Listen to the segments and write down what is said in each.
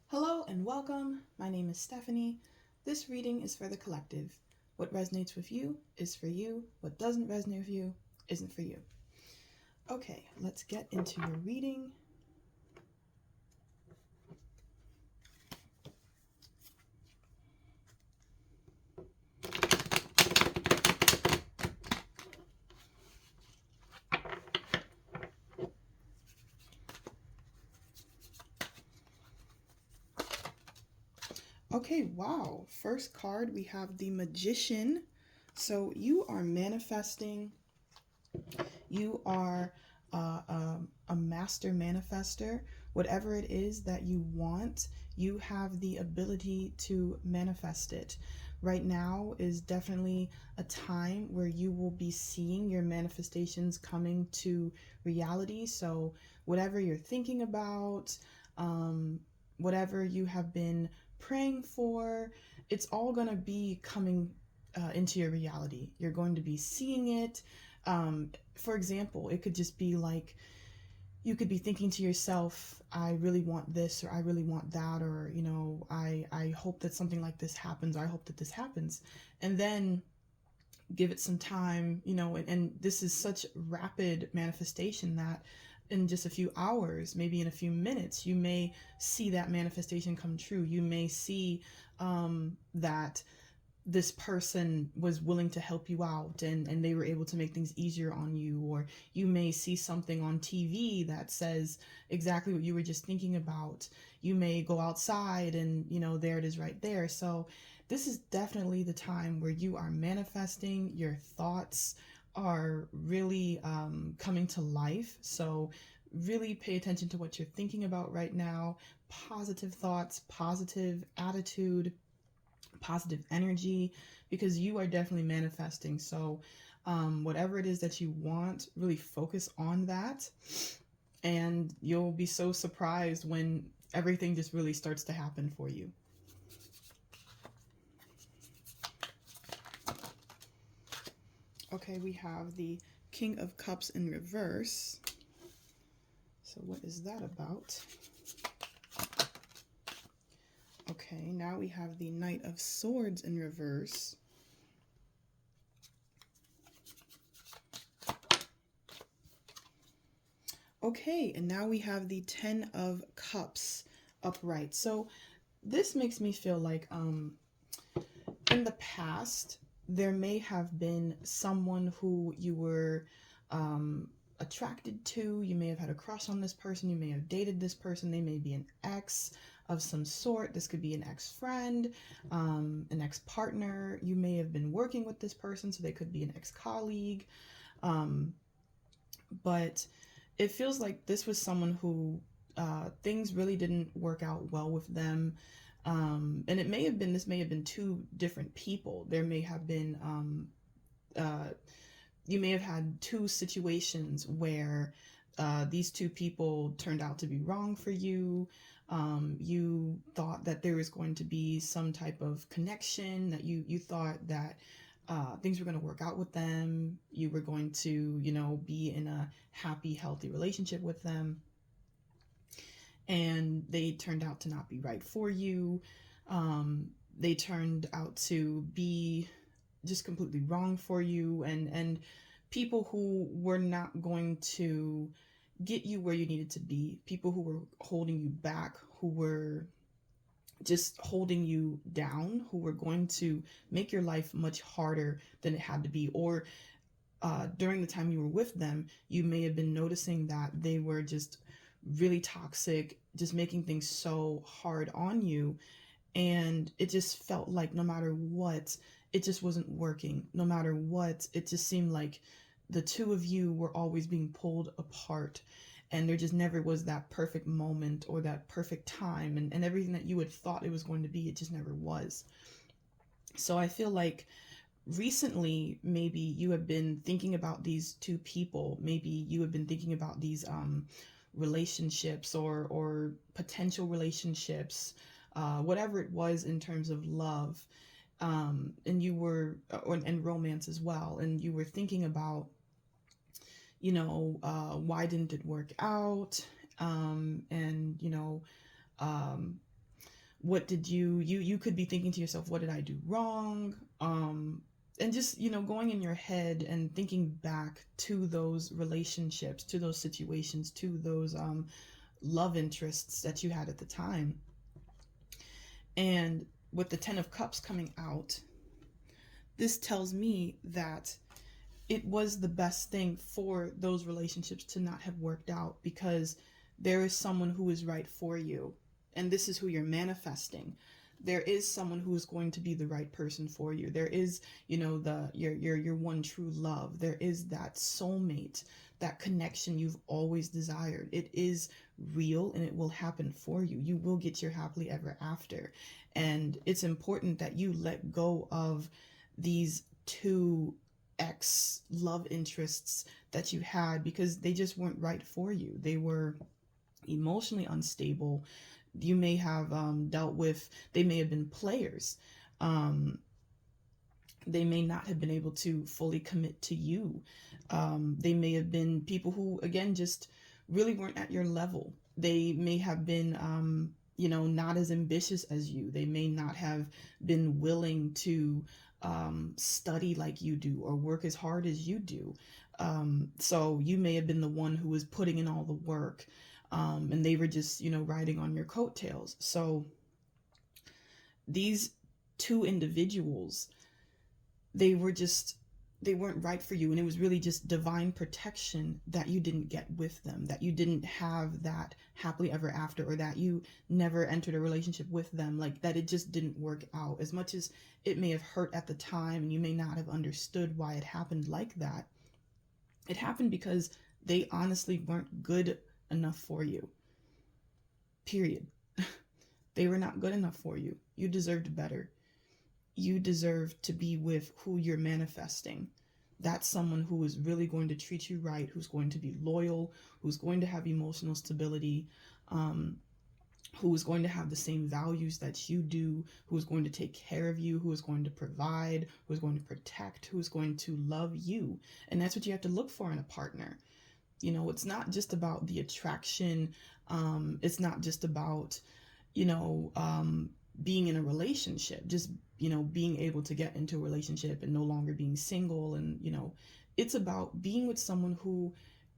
Hello and welcome. My name is Stephanie. This reading is for the collective. What resonates with you is for you. What doesn't resonate with you isn't for you. Okay, let's get into your reading. Okay, wow. First card, we have the Magician. So you are manifesting. You are a master manifester. Whatever it is that you want, you have the ability to manifest it. Right now is definitely a time where you will be seeing your manifestations coming to reality. So, whatever you're thinking about, um, whatever you have been praying for, it's all going to be coming into your reality. You're going to be seeing it. For example, it could just be like you could be thinking to yourself, I really want this, or I really want that, or I hope that something like this happens, or I hope that this happens. And then give it some time, and this is such rapid manifestation that in just a few hours, maybe in a few minutes, you may see that manifestation come true. You may see that this person was willing to help you out, and they were able to make things easier on you. Or you may see something on TV that says exactly what you were just thinking about. You may go outside and there it is right there. So this is definitely the time where you are manifesting. Your thoughts are really coming to life. So really pay attention to what you're thinking about right now. Positive thoughts, positive attitude, positive energy, because you are definitely manifesting. So whatever it is that you want, really focus on that, and you'll be so surprised when everything just really starts to happen for you. Okay, we have the King of Cups in reverse. So what is that about? Okay, now we have the Knight of Swords in reverse. Okay, and now we have the Ten of Cups upright. So this makes me feel like in the past there may have been someone who you were attracted to. You may have had a crush on this person. You may have dated this person. They may be an ex of some sort. This could be an ex-friend, an ex-partner. You may have been working with this person, so they could be an ex-colleague. But it feels like this was someone who things really didn't work out well with them. And this may have been two different people. There may have been, you may have had two situations where these two people turned out to be wrong for you. You thought that there was going to be some type of connection, that you thought that things were going to work out with them. You were going to, be in a happy, healthy relationship with them. And they turned out to not be right for you. They turned out to be just completely wrong for you, and people who were not going to get you where you needed to be, people who were holding you back, who were just holding you down, who were going to make your life much harder than it had to be. Or during the time you were with them, you may have been noticing that they were just really toxic, just making things so hard on you. And it just felt like no matter what, it just wasn't working. No matter what, it just seemed like the two of you were always being pulled apart. And there just never was that perfect moment or that perfect time. And everything that you had thought it was going to be, it just never was. So I feel like recently maybe you have been thinking about these two people. Maybe you have been thinking about these relationships, or potential relationships, whatever it was in terms of love, and you were and romance as well, and you were thinking about why didn't it work out, and um, what did you could be thinking to yourself, what did I do wrong? And just, going in your head and thinking back to those relationships, to those situations, to those love interests that you had at the time. And with the 10 of Cups coming out, this tells me that it was the best thing for those relationships to not have worked out, because there is someone who is right for you, and this is who you're manifesting. There is someone who is going to be the right person for you. There is, your one true love. There is that soulmate, that connection you've always desired. It is real and it will happen for you. You will get your happily ever after. And it's important that you let go of these two ex love interests that you had, because they just weren't right for you. They were emotionally unstable. You may have dealt with, they may have been players. They may not have been able to fully commit to you. They may have been people who, again, just really weren't at your level. They may have been, not as ambitious as you. They may not have been willing to study like you do or work as hard as you do. So you may have been the one who was putting in all the work, and they were just, riding on your coattails. So these two individuals, they weren't right for you. And it was really just divine protection that you didn't get with them, that you didn't have that happily ever after, or that you never entered a relationship with them, like that it just didn't work out. As much as it may have hurt at the time and you may not have understood why it happened like that, it happened because they honestly weren't good enough for you. Period. They were not good enough for you. You deserved better. You deserve to be with who you're manifesting. That's someone who is really going to treat you right, who's going to be loyal, who's going to have emotional stability, who is going to have the same values that you do, who is going to take care of you, who is going to provide, who is going to protect, who is going to love you. And that's what you have to look for in a partner. It's not just about the attraction. It's not just about, being in a relationship, just, being able to get into a relationship and no longer being single. And, it's about being with someone who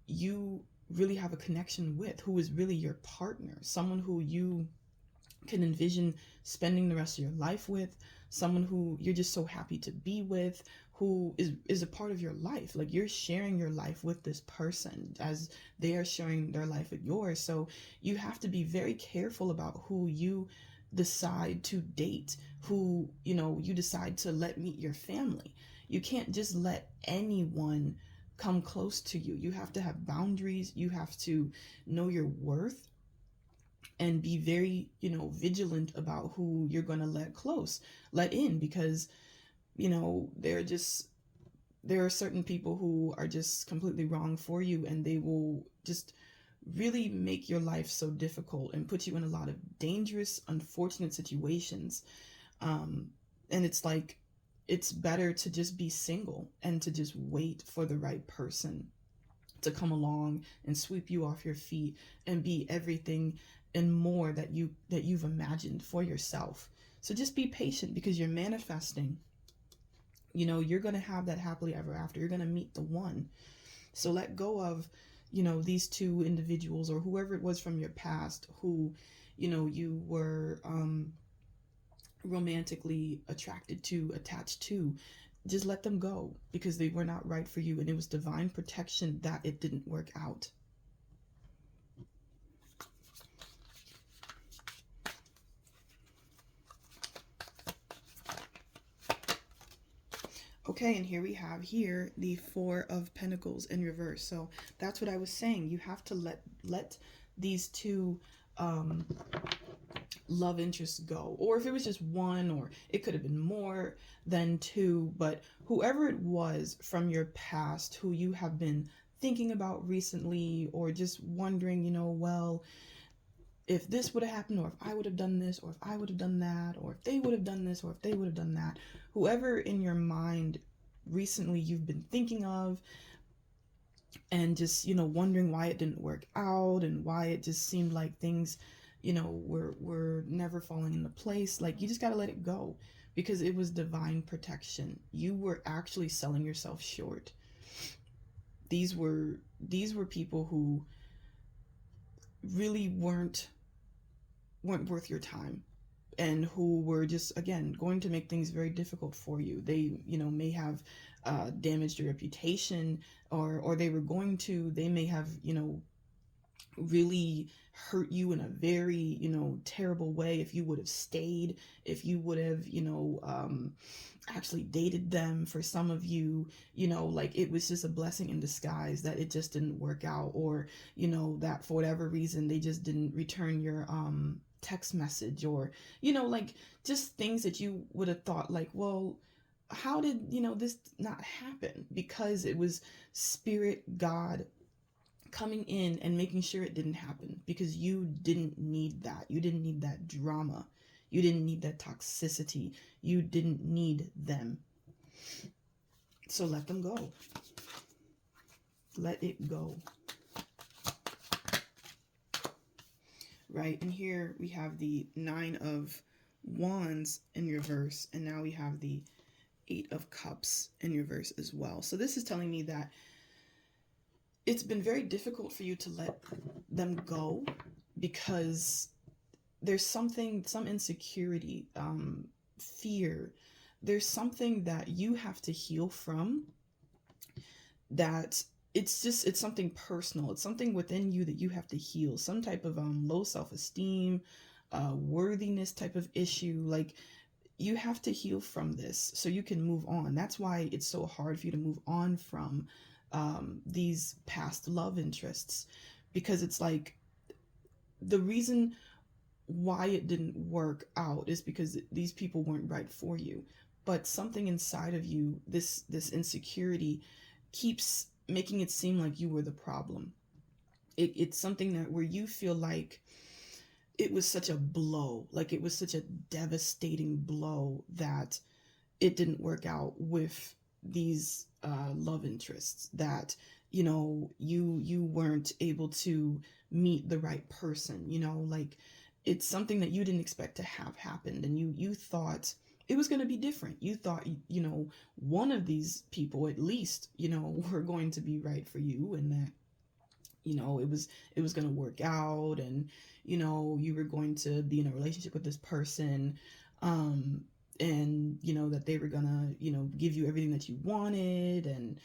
you really have a connection with, who is really your partner, someone who you can envision spending the rest of your life with, someone who you're just so happy to be with, who is a part of your life. Like, you're sharing your life with this person as they are sharing their life with yours. So you have to be very careful about who you decide to date, who, you decide to let meet your family. You can't just let anyone come close to you. You have to have boundaries. You have to know your worth and be very, vigilant about who you're going to let in, because, there are certain people who are just completely wrong for you, and they will just really make your life so difficult and put you in a lot of dangerous, unfortunate situations. And it's like, it's better to just be single and to just wait for the right person to come along and sweep you off your feet and be everything and more that you've imagined for yourself. So just be patient, because you're manifesting. You're going to have that happily ever after. You're going to meet the one. So let go of, these two individuals or whoever it was from your past who, you were romantically attracted to, attached to. Just let them go, because they were not right for you, and it was divine protection that it didn't work out. Okay, and here we have the Four of Pentacles in reverse. So that's what I was saying. You have to let these two love interests go. Or if it was just one, or it could have been more than two, but whoever it was from your past who you have been thinking about recently, or just wondering, well, if this would have happened, or if I would have done this, or if I would have done that, or if they would have done this, or if they would have done that, whoever in your mind recently you've been thinking of, and just, wondering why it didn't work out, and why it just seemed like things, were never falling into place. Like, you just got to let it go, because it was divine protection. You were actually selling yourself short. These were people who really weren't worth your time, and who were just, again, going to make things very difficult for you. They, may have damaged your reputation, or they may have, really hurt you in a very, terrible way if you would have stayed, if you would have, actually dated them. For some of you, like, it was just a blessing in disguise that it just didn't work out, or, that for whatever reason they just didn't return your text message, or, like, just things that you would have thought, like, well, how did, this not happen? Because it was Spirit, God, coming in and making sure it didn't happen, because you didn't need that. You didn't need that drama. You didn't need that toxicity. You didn't need them. So let them go. Let it go. Right? And here we have the 9 of Wands in reverse, and now we have the 8 of Cups in reverse as well. So this is telling me that it's been very difficult for you to let them go, because there's some insecurity, fear. There's something that you have to heal from, that it's something personal. It's something within you that you have to heal. Some type of low self-esteem, worthiness type of issue. Like, you have to heal from this so you can move on. That's why it's so hard for you to move on from these past love interests, because it's like, the reason why it didn't work out is because these people weren't right for you. But something inside of you, this insecurity, keeps making it seem like you were the problem. It's something that, where you feel like it was such a blow, like it was such a devastating blow, that it didn't work out with these love interests, that you weren't able to meet the right person. Like, it's something that you didn't expect to have happened, and you thought it was going to be different. You thought, one of these people at least, were going to be right for you, and that, it was going to work out, and you were going to be in a relationship with this person, and that they were gonna give you everything that you wanted, and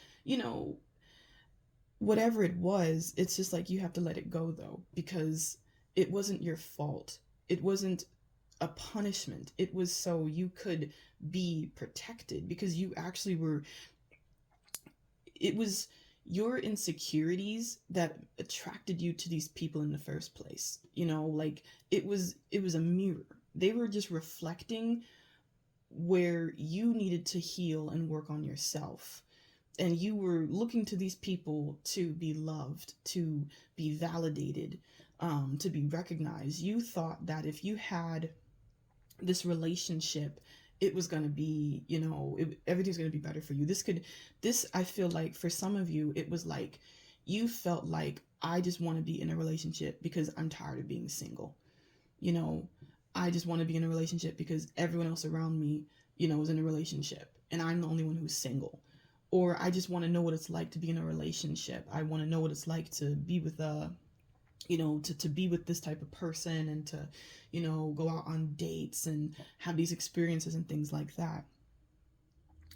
whatever it was. It's just like, you have to let it go, though, because it wasn't your fault. It wasn't a punishment. It was so you could be protected, because you actually were, it was your insecurities that attracted you to these people in the first place. Like, it was a mirror. They were just reflecting where you needed to heal and work on yourself. And you were looking to these people to be loved, to be validated, to be recognized. You thought that if you had this relationship, it was going to be, everything's going to be better for you. I feel like for some of you, it was like, you felt like, I just want to be in a relationship because I'm tired of being single. I just want to be in a relationship because everyone else around me, is in a relationship, and I'm the only one who's single. Or I just want to know what it's like to be in a relationship. I want to know what it's like to be with to be with this type of person, and to, go out on dates and have these experiences and things like that.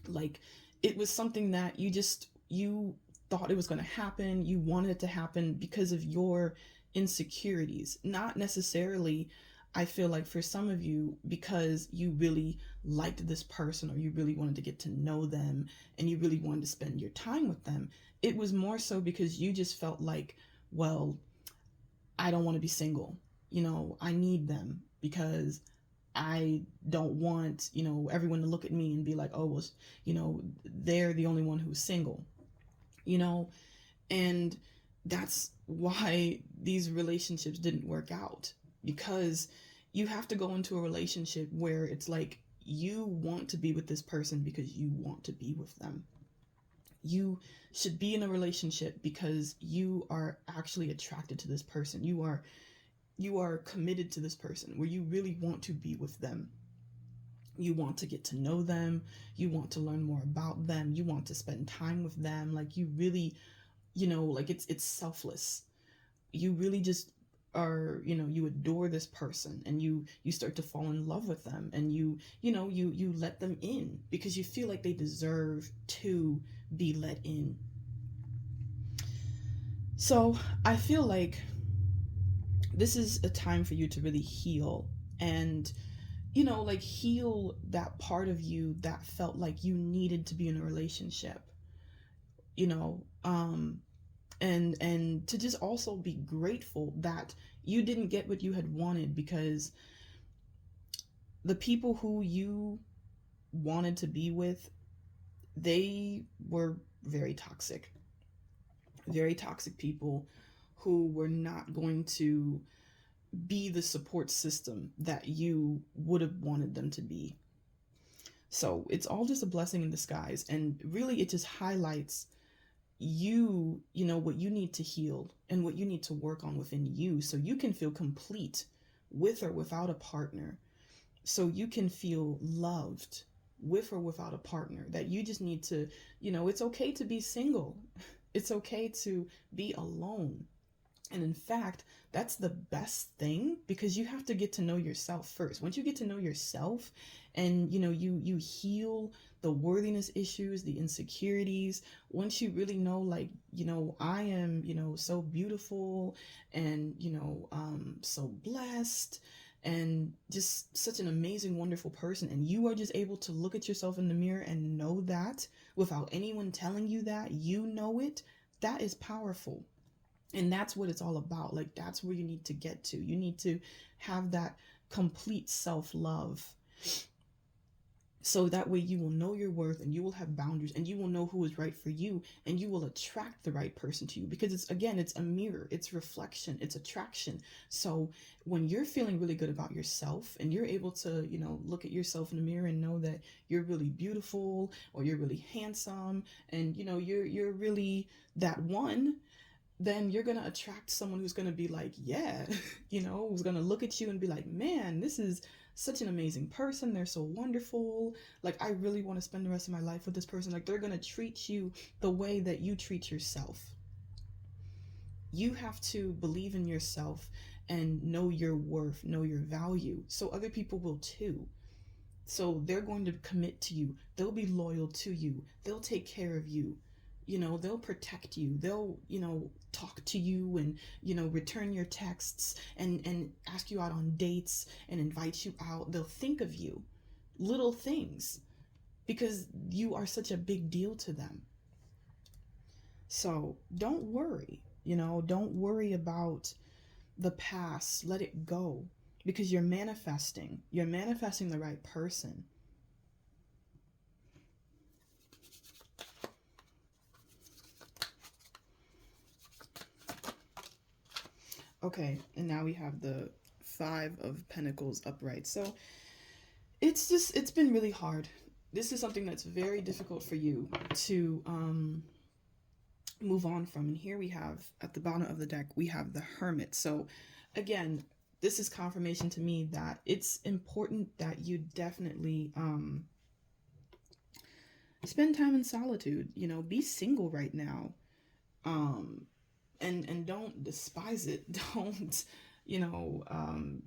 Like, it was something that you thought it was going to happen. You wanted it to happen because of your insecurities, not necessarily, I feel like, for some of you, because you really liked this person, or you really wanted to get to know them, and you really wanted to spend your time with them. It was more so because you just felt like, well, I don't want to be single. I need them, because I don't want, everyone to look at me and be like, oh, well, they're the only one who's single, and that's why these relationships didn't work out, because you have to go into a relationship where it's like, you want to be with this person because you want to be with them. You should be in a relationship because you are actually attracted to this person. You are you are committed to this person, where you really want to be with them. You want to get to know them. You want to learn more about them. You want to spend time with them. Like you really, like it's selfless. You really just are, you adore this person, and you start to fall in love with them, and you let them in because you feel like they deserve to be let in. So I feel like this is a time for you to really heal, and like heal that part of you that felt like you needed to be in a relationship, you know um and to just also be grateful that you didn't get what you had wanted, because the people who you wanted to be with, they were very toxic people who were not going to be the support system that you would have wanted them to be. So it's all just a blessing in disguise. And really, it just highlights what you need to heal and what you need to work on within you, so you can feel complete with or without a partner. So you can feel loved with or without a partner. That you just need to, it's okay to be single. It's okay to be alone. And in fact, that's the best thing, because you have to get to know yourself first. Once you get to know yourself, and you heal the worthiness issues, the insecurities, once you really know, like, I am, so beautiful, and so blessed, and just such an amazing, wonderful person, and you are just able to look at yourself in the mirror and know that without anyone telling you that, it, that is powerful. And that's what it's all about. Like, that's where you need to get to. You need to have that complete self-love, so that way you will know your worth, and you will have boundaries, and you will know who is right for you, and you will attract the right person to you, because it's a mirror, it's reflection, it's attraction. So when you're feeling really good about yourself, and you're able to look at yourself in the mirror and know that you're really beautiful, or you're really handsome, and you're really that one, then you're going to attract someone who's going to be like, yeah, who's going to look at you and be like, man, this is such an amazing person. They're so wonderful. Like, I really want to spend the rest of my life with this person. Like, they're going to treat you the way that you treat yourself. You have to believe in yourself and know your worth, know your value. So other people will too. So they're going to commit to you. They'll be loyal to you. They'll take care of you. They'll protect you. They'll, talk to you, and, return your texts, and ask you out on dates and invite you out. They'll think of you, little things, because you are such a big deal to them. So don't worry, don't worry about the past. Let it go, because you're manifesting the right person. Okay, and now we have the Five of Pentacles upright. So it's been really hard. This is something that's very difficult for you to move on from. And here we have, at the bottom of the deck, we have the Hermit. So again, this is confirmation to me that it's important that you definitely spend time in solitude. Be single right now. And don't despise it. Don't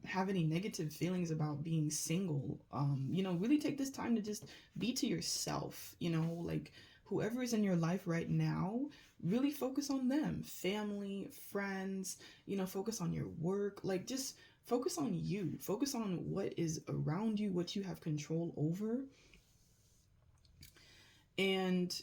have any negative feelings about being single. Really take this time to just be to yourself. Like, whoever is in your life right now, really focus on them. Family, friends, focus on your work. Like, just focus on you. Focus on what is around you, what you have control over. And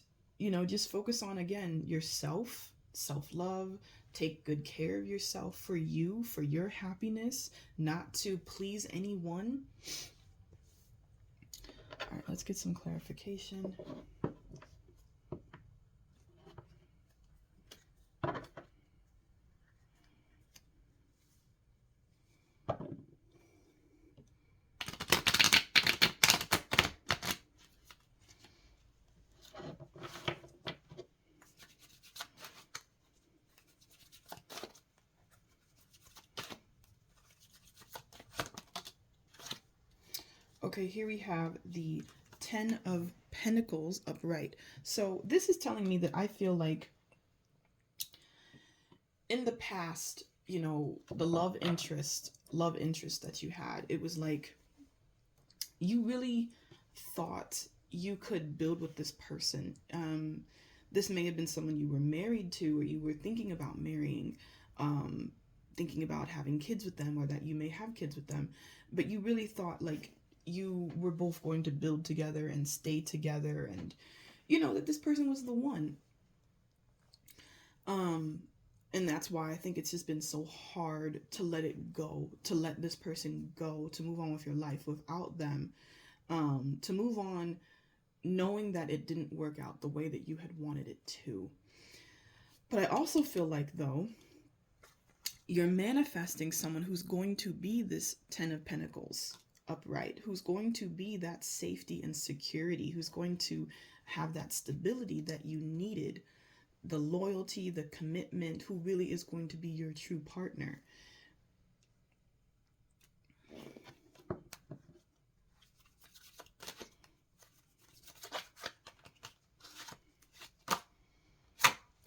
just focus on, again, yourself, self-love. Take good care of yourself, for you, for your happiness, not to please anyone. All right, let's get some clarification. Okay, here we have the Ten of Pentacles upright. So this is telling me that I feel like in the past, you know, the love interest that you had, it was like you really thought you could build with this person. This may have been someone you were married to, or you were thinking about marrying, um, thinking about having kids with them, or that you may have kids with them, but you really thought like you were both going to build together and stay together, and you know that this person was the one. Um, and that's why I think it's just been so hard to let it go, to let this person go, to move on with your life without them, to move on knowing that it didn't work out the way that you had wanted it to. But I also feel like, though, you're manifesting someone who's going to be this Ten of Pentacles upright, who's going to be that safety and security, who's going to have that stability that you needed, the loyalty, the commitment, who really is going to be your true partner.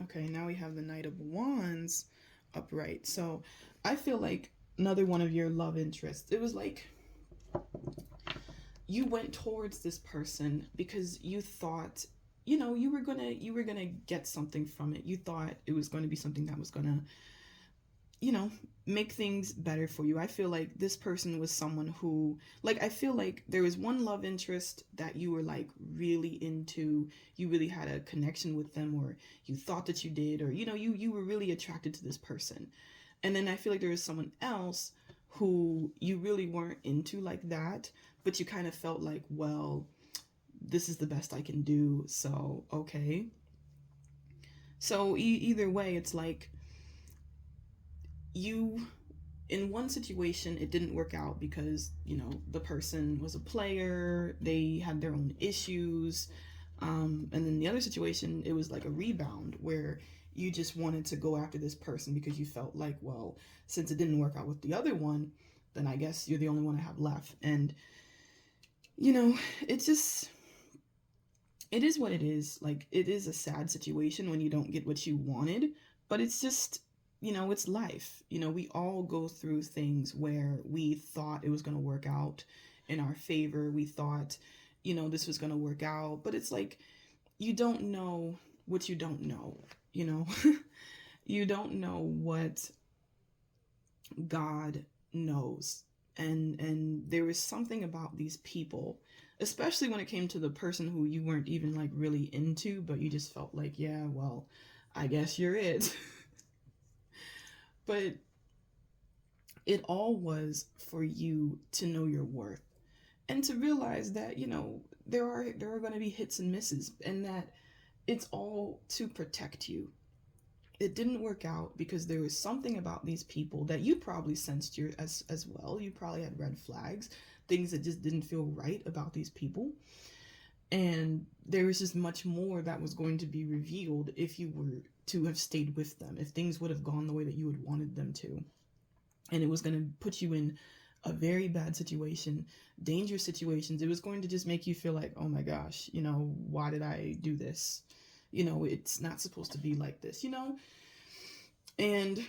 Okay, now we have the Knight of Wands upright. So I feel like another one of your love interests. It was like you went towards this person because you thought, you know, you were gonna get something from it. You thought it was going to be something that was gonna, you know, make things better for you. I feel like this person was someone who, like, I feel like there was one love interest that you were like really into. You really had a connection with them, or you thought that you did, or you know, you were really attracted to this person. And then I feel like there was someone else who you really weren't into like that, but you kind of felt like, well, this is the best I can do, so okay. So either way, it's like you, in one situation it didn't work out because, you know, the person was a player, they had their own issues, and then the other situation, it was like a rebound where you just wanted to go after this person because you felt like, well, since it didn't work out with the other one, then I guess you're the only one I have left. And you know, it's just, it is what it is. Like, it is a sad situation when you don't get what you wanted, but it's just, you know, it's life. You know, we all go through things where we thought it was going to work out in our favor. We thought, you know, this was going to work out, but it's like, you don't know what you don't know, you know? You don't know what God knows. And there was something about these people, especially when it came to the person who you weren't even like really into, but you just felt like, yeah, well, I guess you're it. But it all was for you to know your worth and to realize that, you know, there are going to be hits and misses, and that it's all to protect you. It didn't work out because there was something about these people that you probably sensed as well. You probably had red flags, things that just didn't feel right about these people. And there was just much more that was going to be revealed if you were to have stayed with them, if things would have gone the way that you had wanted them to. And it was going to put you in a very bad situation, dangerous situations. It was going to just make you feel like, oh my gosh, you know, why did I do this? You know, it's not supposed to be like this, you know? And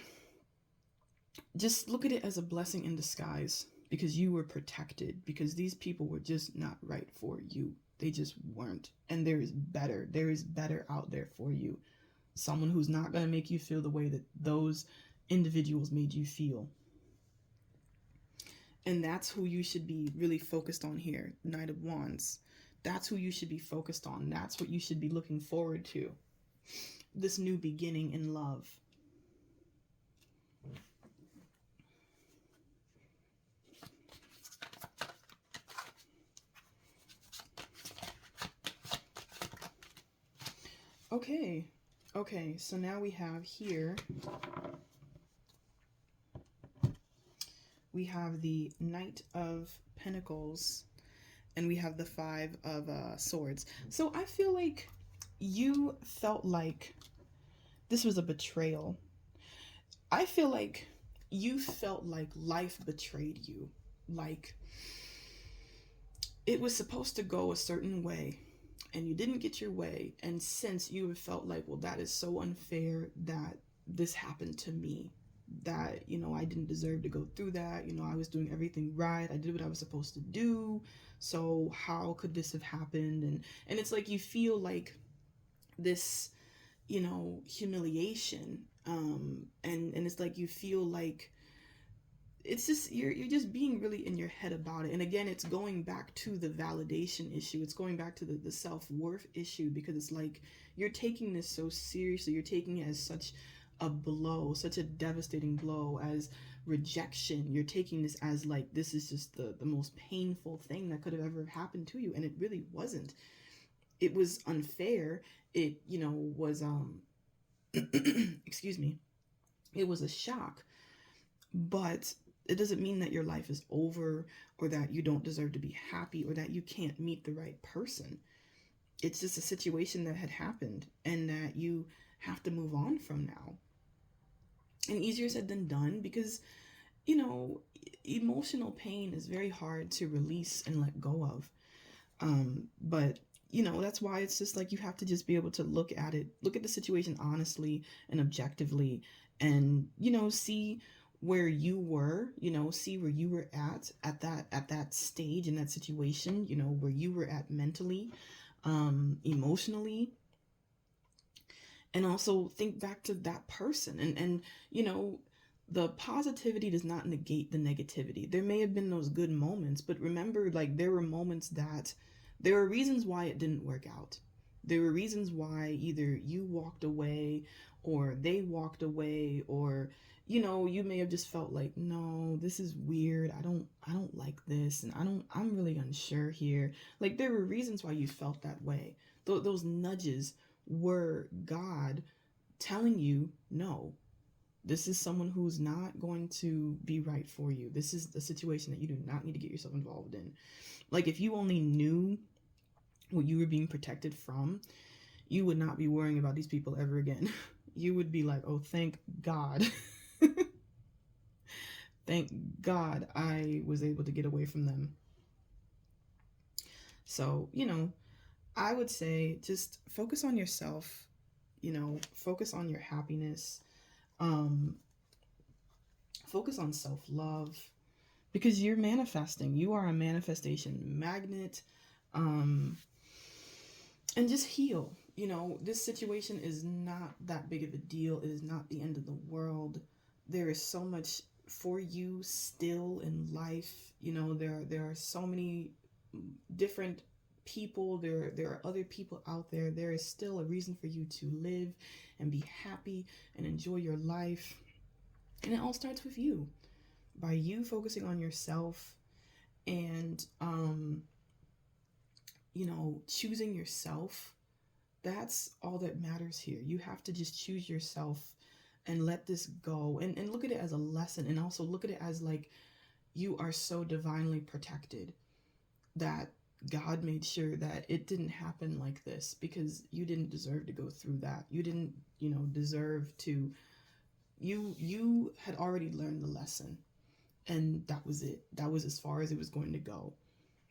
just look at it as a blessing in disguise, because you were protected, because these people were just not right for you. They just weren't. And there is better. There is better out there for you. Someone who's not going to make you feel the way that those individuals made you feel. And that's who you should be really focused on here, Knight of Wands. That's who you should be focused on. That's what you should be looking forward to. This new beginning in love. Okay. Okay, so now we have here, we have the Knight of Pentacles, and we have the Five of Swords. So I feel like you felt like this was a betrayal. I feel like you felt like life betrayed you. Like it was supposed to go a certain way and you didn't get your way, and since you have felt like, well, that is so unfair that this happened to me, that, I didn't deserve to go through that, I was doing everything right, I did what I was supposed to do, so how could this have happened? And it's like you feel like this, humiliation, and it's like you feel like it's just you're just being really in your head about it. And again, it's going back to the validation issue, it's going back to the self-worth issue, because it's like you're taking this so seriously, you're taking it as such a blow, such a devastating blow, as rejection. You're taking this as like this is just the most painful thing that could have ever happened to you, and it really wasn't. It was unfair. It was excuse me, it was a shock, but it doesn't mean that your life is over, or that you don't deserve to be happy, or that you can't meet the right person. It's just a situation that had happened and that you have to move on from now. And easier said than done, because, you know, emotional pain is very hard to release and let go of. But that's why it's just like you have to just be able to look at it, look at the situation honestly and objectively, and see where you were, see where you were at that stage in that situation, where you were at mentally, emotionally, and also think back to that person, and the positivity does not negate the negativity. There may have been those good moments, but remember, like, there were moments that there were reasons why it didn't work out. There were reasons why either you walked away or they walked away, or you may have just felt like, no, this is weird. I don't like this, and I'm really unsure here. Like, there were reasons why you felt that way. Those nudges were God telling you, no, this is someone who's not going to be right for you. This is a situation that you do not need to get yourself involved in. Like, if you only knew what you were being protected from, you would not be worrying about these people ever again. You would be like, oh, thank God. Thank God I was able to get away from them. So, I would say just focus on yourself, focus on your happiness, um, focus on self love, because you're manifesting. You are a manifestation magnet. Um, and just heal. This situation is not that big of a deal. It is not the end of the world. There is so much for you still in life. There are so many different people. There are other people out there. There is still a reason for you to live and be happy and enjoy your life. And it all starts with you. By you focusing on yourself and choosing yourself, that's all that matters here. You have to just choose yourself and let this go, and look at it as a lesson, and also look at it as like you are so divinely protected that God made sure that it didn't happen like this, because you didn't deserve to go through that. You didn't, deserve to. You had already learned the lesson, and that was it. That was as far as it was going to go.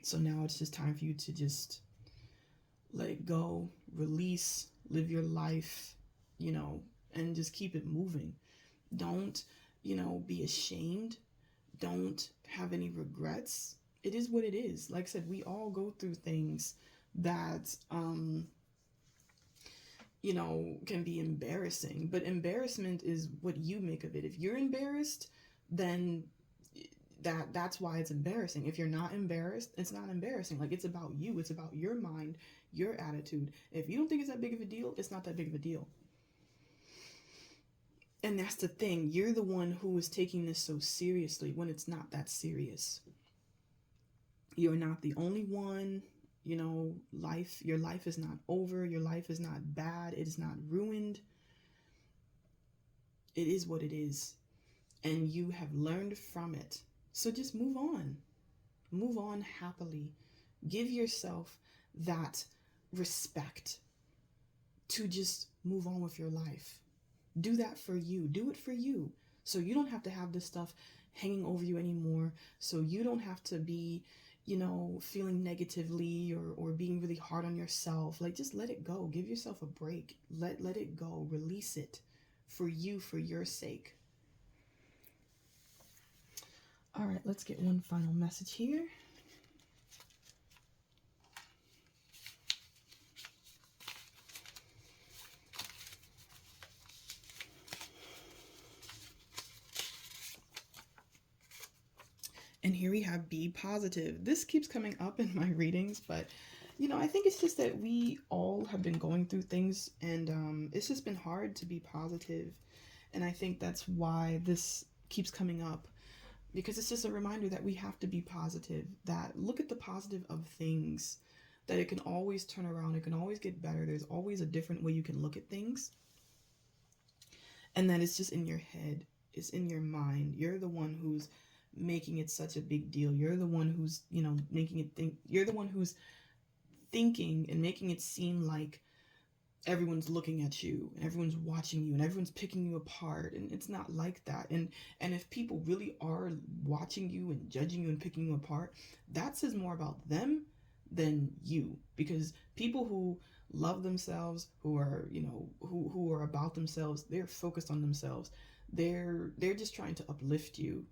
So now it's just time for you to just let go, release, live your life, and just keep it moving. Don't, be ashamed. Don't have any regrets. It is what it is. Like I said, we all go through things that, can be embarrassing, but embarrassment is what you make of it. If you're embarrassed, then that's why it's embarrassing. If you're not embarrassed, it's not embarrassing. Like, it's about you. It's about your mind, your attitude. If you don't think it's that big of a deal, it's not that big of a deal. And that's the thing. You're the one who is taking this so seriously when it's not that serious. You're not the only one. Your life is not over. Your life is not bad. It is not ruined. It is what it is. And you have learned from it. So just move on. Move on happily. Give yourself that respect to just move on with your life. Do that for you. Do it for you. So you don't have to have this stuff hanging over you anymore. So you don't have to be, feeling negatively or being really hard on yourself. Like, just let it go. Give yourself a break. Let it go. Release it for you, for your sake. All right, let's get one final message here. And here we have be positive. This keeps coming up in my readings, but I think it's just that we all have been going through things, and it's just been hard to be positive. And I think that's why this keeps coming up, because it's just a reminder that we have to be positive, that look at the positive of things, that it can always turn around, it can always get better. There's always a different way you can look at things. And that it's just in your head, it's in your mind. You're the one who's making it such a big deal. You're the one who's, making it think, you're the one who's thinking and making it seem like everyone's looking at you and everyone's watching you and everyone's picking you apart, and it's not like that. And if people really are watching you and judging you and picking you apart, that says more about them than you, because people who love themselves, who are who are about themselves, they're focused on themselves. They're just trying to uplift you,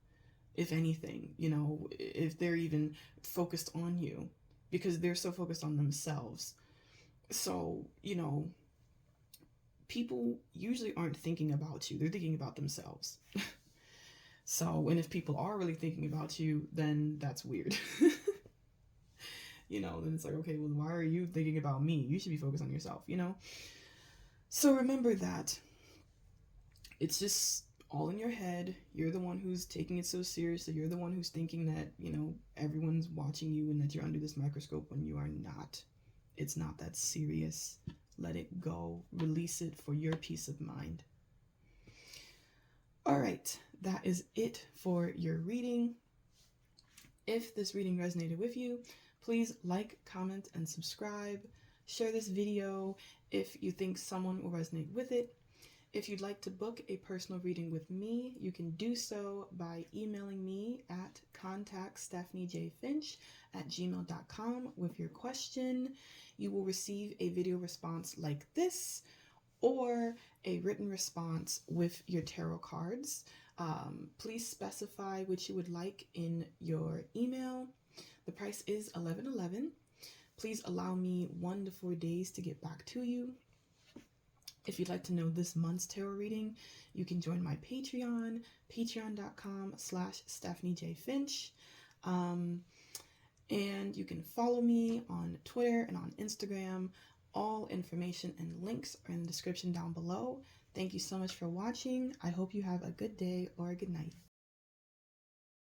if anything, if they're even focused on you, because they're so focused on themselves. So, people usually aren't thinking about you, they're thinking about themselves. So, and if people are really thinking about you, then that's weird. Then it's like, okay, well, why are you thinking about me? You should be focused on yourself, So remember that it's just all in your head. You're the one who's taking it so seriously. You're the one who's thinking that, everyone's watching you and that you're under this microscope when you are not. It's not that serious. Let it go. Release it for your peace of mind. All right, that is it for your reading. If this reading resonated with you, please like, comment, and subscribe. Share this video if you think someone will resonate with it. If you'd like to book a personal reading with me, you can do so by emailing me at contactstephaniejfinch@gmail.com with your question. You will receive a video response like this, or a written response with your tarot cards. Please specify what you would like in your email. The price is $11.11. Please allow me 1 to 4 days to get back to you. If you'd like to know this month's tarot reading, you can join my Patreon, patreon.com/StephanieJFinch. And you can follow me on Twitter and on Instagram. All information and links are in the description down below. Thank you so much for watching. I hope you have a good day or a good night.